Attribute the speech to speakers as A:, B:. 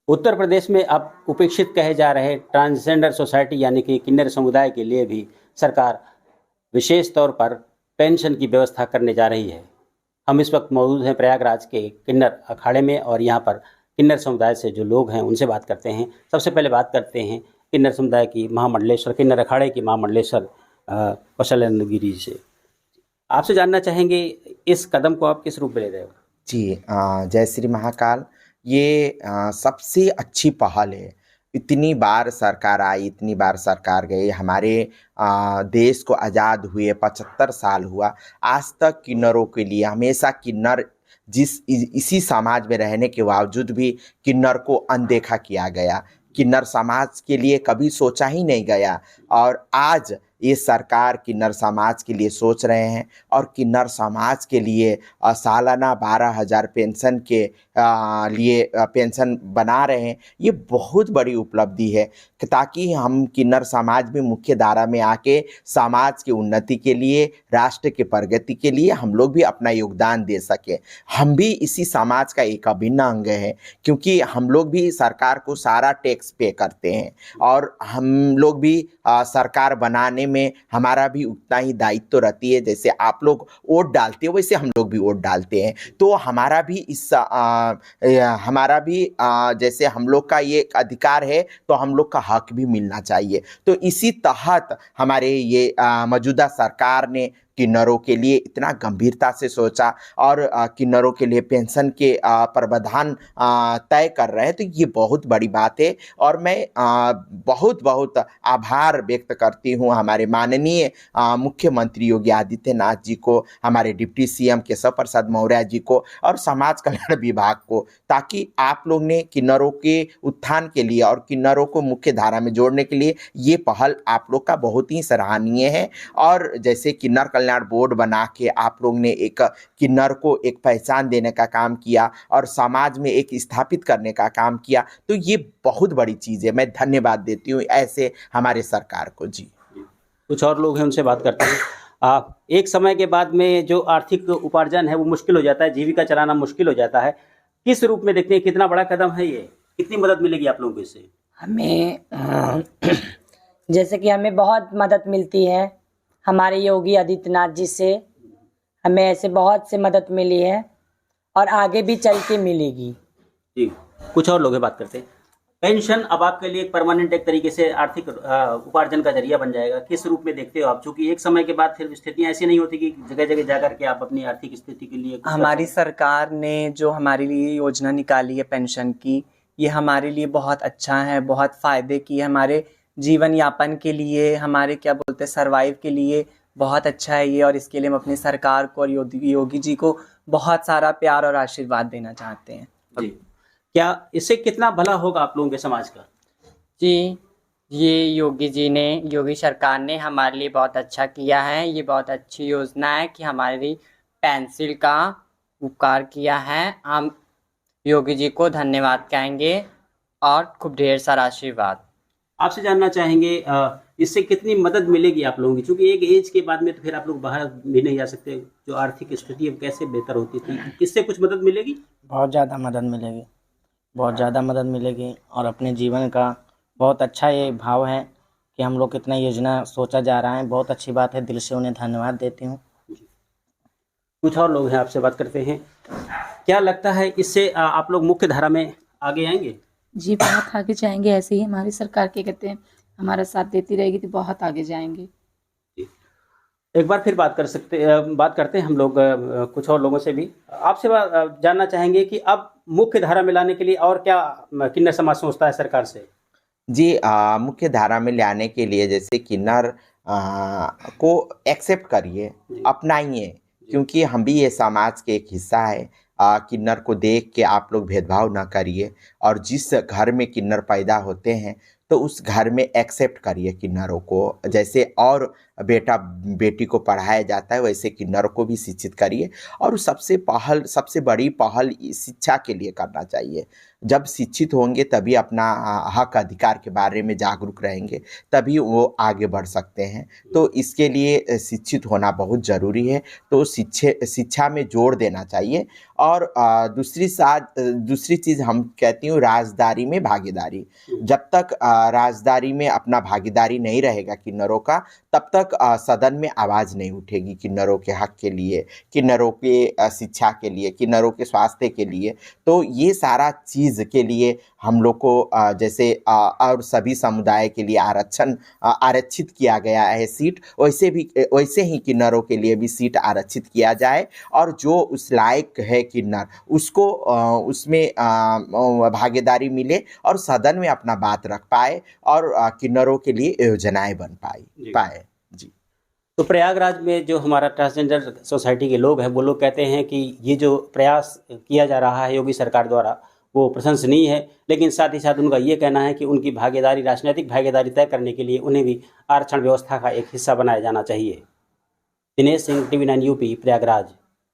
A: उत्तर प्रदेश में अब उपेक्षित कहे जा रहे ट्रांसजेंडर सोसाइटी यानी कि किन्नर समुदाय के लिए भी सरकार विशेष तौर पर पेंशन की व्यवस्था करने जा रही है। हम इस वक्त मौजूद हैं प्रयागराज के किन्नर अखाड़े में और यहाँ पर किन्नर समुदाय से जो लोग हैं उनसे बात करते हैं। सबसे पहले बात करते हैं किन्नर समुदाय की महामंडलेश्वर, किन्नर अखाड़े की महामंडलेश्वर कौशलेंद्र गिरी से। आपसे जानना चाहेंगे इस कदम को आप किस रूप में ले रहे हो?
B: जी, जय श्री महाकाल। ये सबसे अच्छी पहल है। इतनी बार सरकार आई, इतनी बार सरकार गई, हमारे देश को आज़ाद हुए 75 साल हुआ। आज तक किन्नरों के लिए हमेशा किन्नर इसी समाज में रहने के बावजूद भी किन्नर को अनदेखा किया गया। किन्नर समाज के लिए कभी सोचा ही नहीं गया और आज ये सरकार किन्नर समाज के लिए सोच रहे हैं और किन्नर समाज के लिए सालाना 12,000 पेंशन के लिए पेंशन बना रहे हैं। ये बहुत बड़ी उपलब्धि है ताकि हम किन्नर समाज में मुख्य धारा में आके समाज की उन्नति के लिए, राष्ट्र के प्रगति के लिए हम लोग भी अपना योगदान दे सके। हम भी इसी समाज का एक अभिन्न अंग है क्योंकि हम लोग भी सरकार को सारा टैक्स पे करते हैं और हम लोग भी सरकार बनाने में हमारा भी उतना ही दायित्व रहती है। जैसे आप लोग वोट डालते हो वैसे हम लोग भी वोट डालते हैं, तो हमारा भी जैसे हम लोग का ये अधिकार है तो हम लोग का हक भी मिलना चाहिए। तो इसी तहत हमारे ये मौजूदा सरकार ने किन्नरों के लिए इतना गंभीरता से सोचा और किन्नरों के लिए पेंशन के प्रावधान तय कर रहे हैं, तो ये बहुत बड़ी बात है। और मैं बहुत बहुत आभार व्यक्त करती हूँ हमारे माननीय मुख्यमंत्री योगी आदित्यनाथ जी को, हमारे डिप्टी सीएम केशव प्रसाद मौर्य जी को और समाज कल्याण विभाग को, ताकि आप लोग ने किन्नरों के उत्थान के लिए और किन्नरों को मुख्य धारा में जोड़ने के लिए ये पहल आप लोग का बहुत ही सराहनीय है। और जैसे किन्नर कल्याण बोर्ड बना के आप लोग ने एक किन्नर को एक पहचान देने का काम किया और समाज में एक स्थापित करने का काम किया, तो ये बहुत बड़ी चीज़ है। मैं धन्यवाद देती हूँ ऐसे हमारे सरकार को। जी,
A: कुछ और लोग हैं, उनसे बात करते हैं। एक समय के बाद में जो आर्थिक उपार्जन है वो मुश्किल हो जाता है, जीविका चलाना मुश्किल हो जाता है। किस रूप में देखते हैं, कितना बड़ा कदम है ये, कितनी मदद मिलेगी आप लोगों को इससे?
C: हमें जैसे कि हमें बहुत मदद मिलती है हमारे योगी आदित्यनाथ जी से। हमें ऐसे बहुत से मदद मिली है और आगे भी चल के मिलेगी।
A: जी, कुछ और लोग हैं, बात करते हैं। पेंशन अब आपके लिए एक परमानेंट एक तरीके से आर्थिक उपार्जन का जरिया बन जाएगा। किस रूप में देखते हो आप? चूंकि एक समय के बाद फिर स्थितियां ऐसी नहीं होती कि जगह जगह जाकर के आप अपनी आर्थिक स्थिति के लिए
D: हमारी सरकार ने जो हमारे लिए योजना निकाली है पेंशन की, ये हमारे लिए बहुत अच्छा है, बहुत फ़ायदे की है। हमारे जीवन यापन के लिए, हमारे क्या बोलते हैं सर्वाइव के लिए बहुत अच्छा है ये। और इसके लिए हम अपनी सरकार को और योगी जी को बहुत सारा प्यार और आशीर्वाद देना चाहते हैं।
A: जी, क्या इससे कितना भला होगा आप लोगों के समाज का?
E: जी, ये योगी सरकार ने हमारे लिए बहुत अच्छा किया है। ये बहुत अच्छी योजना है कि हमारी पेंसिल का उपकार किया है। हम योगी जी को धन्यवाद कहेंगे और खूब ढेर सारा आशीर्वाद।
A: आपसे जानना चाहेंगे इससे कितनी मदद मिलेगी आप लोगों की? क्योंकि एक एज के बाद में तो फिर आप लोग बाहर भी नहीं जा सकते। जो आर्थिक स्थिति अब कैसे बेहतर होती थी, इससे कुछ मदद मिलेगी?
F: बहुत ज़्यादा मदद मिलेगी, बहुत ज़्यादा मदद मिलेगी। और अपने जीवन का बहुत अच्छा ये भाव है कि हम लोग कितना योजना सोचा जा रहा है। बहुत अच्छी बात है, दिल से उन्हें धन्यवाद देती हूँ।
A: कुछ और लोग हैं, आपसे बात करते हैं। क्या लगता है इससे आप लोग मुख्य धारा में आगे आएंगे?
G: जी, बहुत आगे जाएंगे। ऐसे ही हमारी सरकार क्या कहते हैं हमारा साथ देती रहेगी तो बहुत आगे जाएंगे।
A: एक बार फिर बात करते हैं हम लोग कुछ और लोगों से भी। आपसे जानना चाहेंगे कि अब मुख्य धारा में लाने के लिए और क्या किन्नर समाज सोचता है सरकार से?
B: जी, मुख्य धारा में लाने के लिए जैसे किन्नर को एक्सेप्ट करिए, अपनाइए, क्योंकि हम भी ये समाज के एक हिस्सा है। किन्नर को देख के आप लोग भेदभाव ना करिए और जिस घर में किन्नर पैदा होते हैं तो उस घर में एक्सेप्ट करिए किन्नरों को। जैसे और बेटा बेटी को पढ़ाया जाता है, वैसे किन्नरों को भी शिक्षित करिए। और सबसे बड़ी पहल शिक्षा के लिए करना चाहिए। जब शिक्षित होंगे तभी अपना हक अधिकार के बारे में जागरूक रहेंगे, तभी वो आगे बढ़ सकते हैं। तो इसके लिए शिक्षित होना बहुत ज़रूरी है। तो शिक्षा में जोर देना चाहिए। और दूसरी चीज़ हम कहती हूँ, राजदारी में भागीदारी। जब तक राजदारी में अपना भागीदारी नहीं रहेगा किन्नरों का, तब तक सदन में आवाज़ नहीं उठेगी किन्नरों के हक के लिए, किन्नरों के शिक्षा के लिए, किन्नरों के स्वास्थ्य के लिए। तो ये सारा चीज़ के लिए हम लोग को जैसे और सभी समुदाय के लिए आरक्षित किया गया है सीट, वैसे ही किन्नरों के लिए भी सीट आरक्षित किया जाए। और जो उस लायक है किन्नर, उसको उसमें भागीदारी मिले और सदन में अपना बात रख पाए और किन्नरों के लिए योजनाएं बन पाए। जी।
A: तो प्रयागराज में जो हमारा ट्रांसजेंडर सोसाइटी के लोग हैं, वो लोग कहते हैं कि ये जो प्रयास किया जा रहा है योगी सरकार द्वारा, वो प्रशंसनीय है, लेकिन साथ ही साथ उनका ये कहना है कि उनकी भागीदारी, राजनीतिक भागीदारी तय करने के लिए उन्हें भी आरक्षण व्यवस्था का एक हिस्सा बनाया जाना चाहिए। Dinesh Singh, TV9 UP, Prayagraj.